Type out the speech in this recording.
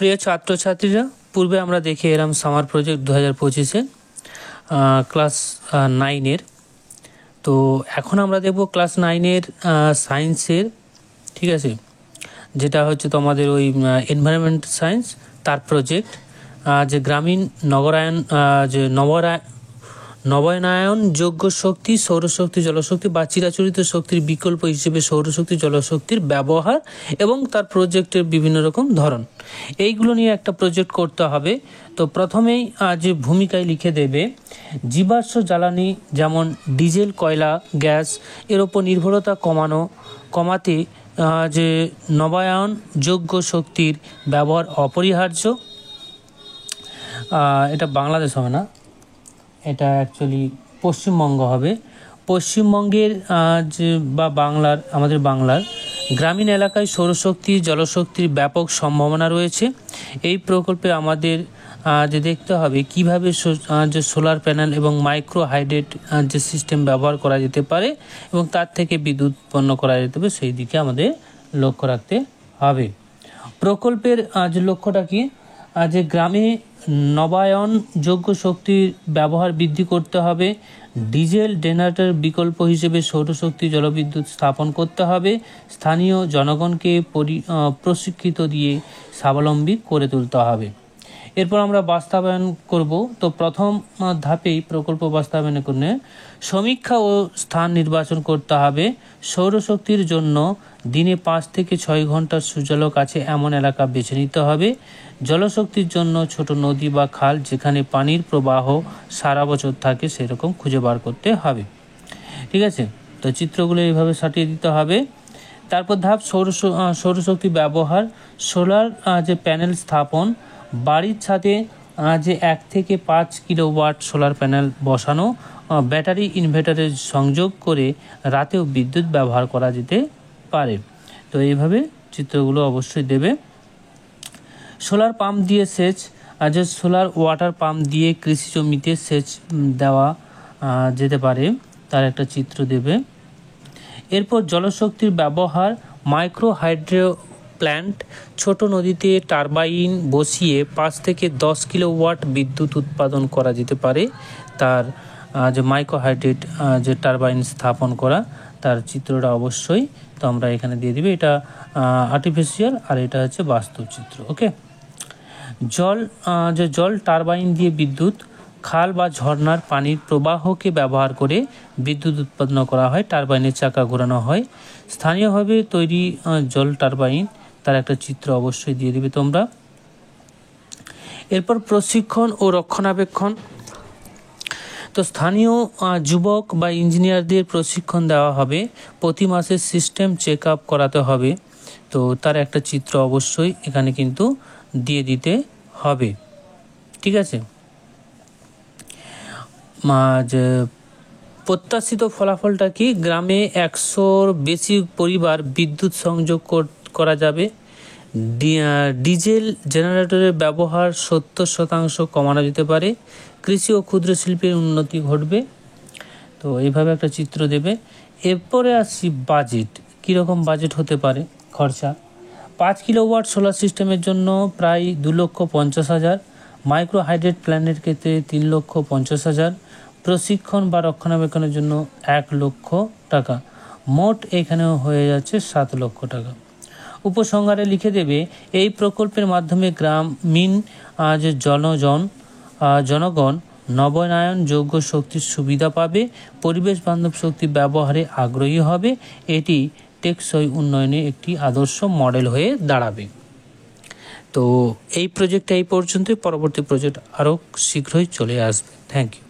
প্রিয় ছাত্রছাত্রীরা, পূর্বে আমরা দেখে এলাম সামার প্রজেক্ট 2025-এ ক্লাস 9-এর। তো এখন আমরা দেখব ক্লাস 9-এর সায়েন্সের, ঠিক আছে, যেটা হচ্ছে তোমাদের ওই এনভায়রনমেন্ট সায়েন্স, তার প্রজেক্ট যে গ্রামীণ নগরায়ন, যে নবায়নযোগ্য শক্তি, সৌরশক্তি, জলশক্তি বা চিরাচরিত শক্তির বিকল্প হিসেবে সৌরশক্তি, জলশক্তির ব্যবহার এবং তার প্রজেক্টের বিভিন্ন রকম ধরন, এইগুলো নিয়ে একটা প্রজেক্ট করতে হবে। তো প্রথমেই যে ভূমিকায় লিখে দেবে, জীবাশ্ম জ্বালানি যেমন ডিজেল, কয়লা, গ্যাস এর ওপর নির্ভরতা কমাতে যে নবায়নযোগ্য শক্তির ব্যবহার অপরিহার্য। এটা বাংলাদেশ হবে না, এটা অ্যাকচুয়ালি পশ্চিমবঙ্গ হবে। পশ্চিমবঙ্গের যে বা আমাদের বাংলার গ্রামীণ এলাকায় সৌরশক্তি, জলশক্তির ব্যাপক সম্ভাবনা রয়েছে। এই প্রকল্পে আমাদের যে দেখতে হবে কিভাবে যে সোলার প্যানেল এবং মাইক্রো হাইড্রেট যে সিস্টেম ব্যবহার করা যেতে পারে এবং তার থেকে বিদ্যুৎ উৎপন্ন করা যেতে পারে, সেই দিকে আমাদের লক্ষ্য রাখতে হবে। প্রকল্পের যে লক্ষ্যটা কি, যে গ্রামে নবায়নযোগ্য শক্তির ব্যবহার বৃদ্ধি করতে হবে, ডিজেল জেনারেটর বিকল্প হিসেবে সৌরশক্তি, জলবিদ্যুৎ স্থাপন করতে হবে, স্থানীয় জনগণকে প্রশিক্ষিত দিয়ে স্বাবলম্বী করে তুলতে হবে। এরপর আমরা বাস্তবায়ন করব। তো প্রথম ধাপেই প্রকল্প বাস্তবায়নের জন্য সমীক্ষা ও স্থান নির্বাচন করতে হবে। সৌরশক্তির জন্য দিনে 5 থেকে 6 ঘন্টার সূর্যালোক আছে এমন এলাকা বেছে নিতে হবে। জলশক্তির জন্য ছোট নদী বা খাল যেখানে পানির প্রবাহ সারা বছর থাকে সেরকম খুঁজে বার করতে হবে। ঠিক আছে, তো চিত্রগুলো এইভাবে সাটিয়ে দিতে হবে। তারপর ধাপ সৌরশক্তি ব্যবহার, সোলার যে প্যানেল স্থাপন, বাড়ির ছাদে যে 1 থেকে 5 কিলোওয়াট সোলার প্যানেল বসানো, ব্যাটারি ইনভার্টারের সংযোগ করে রাতেও বিদ্যুৎ ব্যবহার করা যেতে পারে। তো এইভাবে চিত্রগুলো অবশ্যই দেবে। সোলার পাম্প দিয়ে সেচ, যে সোলার ওয়াটার পাম্প দিয়ে কৃষি জমিতে সেচ দেওয়া যেতে পারে, তার একটা চিত্র দেবে। এরপর জলশক্তির ব্যবহার, মাইক্রো হাইড্রো প্ল্যান্ট, ছোট নদীতে টারবাইন বসিয়ে 5 থেকে 10 কিলোওয়াট বিদ্যুৎ উৎপাদন করা যেতে পারে, তার যে মাইক্রো হাইড্রেট যে টারবাইন স্থাপন করা, তার চিত্রটা অবশ্যই তো আমরা এখানে দিয়ে দিবে। এটা আর্টিফিশিয়াল আর এটা হচ্ছে বাস্তব চিত্র। ওকে, জল টারবাইন দিয়ে বিদ্যুৎ, খাল বা ঝর্ণার পানির প্রবাহকে ব্যবহার করে বিদ্যুৎ উৎপন্ন করা হয়, টারবাইনের চাকা ঘোরানো হয়। স্থানীয়ভাবে তৈরি জল টারবাইন, তার একটা চিত্র অবশ্যই দিয়ে দিবে তোমরা। এরপর প্রশিক্ষণ ও রক্ষণাবেক্ষণ। তো স্থানীয় যুবক বা ইঞ্জিনিয়ারদের প্রশিক্ষণ দেওয়া হবে, প্রতি মাসে সিস্টেম চেক আপ করাতে হবে। তো তার একটা চিত্র অবশ্যই এখানে কিন্তু দিয়ে দিতে হবে। ঠিক আছে, যে প্রত্যাশিত ফলাফলটা কি, গ্রামে 100-র বেশি পরিবার বিদ্যুৎ সংযোগ করা যাবে, ডিজেল জেনারেটরের ব্যবহার 70% কমানো যেতে পারে, কৃষি ও ক্ষুদ্র শিল্পের উন্নতি ঘটবে। তো এইভাবে একটা চিত্র দেবে। এরপরে আসছি বাজেট, কীরকম বাজেট হতে পারে খরচা। 5 কিলোওয়াট সোলার সিস্টেমের জন্য প্রায় 2,50,000, মাইক্রো হাইড্রেট প্ল্যান্টের ক্ষেত্রে 3,50,000, প্রশিক্ষণ বা রক্ষণাবেক্ষণের জন্য 1 লক্ষ টাকা, মোট এখানেও হয়ে যাচ্ছে 7 লক্ষ টাকা। উপসংহারে লিখে দেবে, এই প্রকল্পের মাধ্যমে গ্রামীণ যে জনগণ নবায়নযোগ্য শক্তির সুবিধা পাবে, পরিবেশ বান্ধব শক্তি ব্যবহারে আগ্রহী হবে, এটি টেকসই উন্নয়নে একটি আদর্শ মডেল হয়ে দাঁড়াবে। তো এই প্রজেক্টটা এই পর্যন্তই, পরবর্তী প্রজেক্ট আরও শীঘ্রই চলে আসবে। Thank you.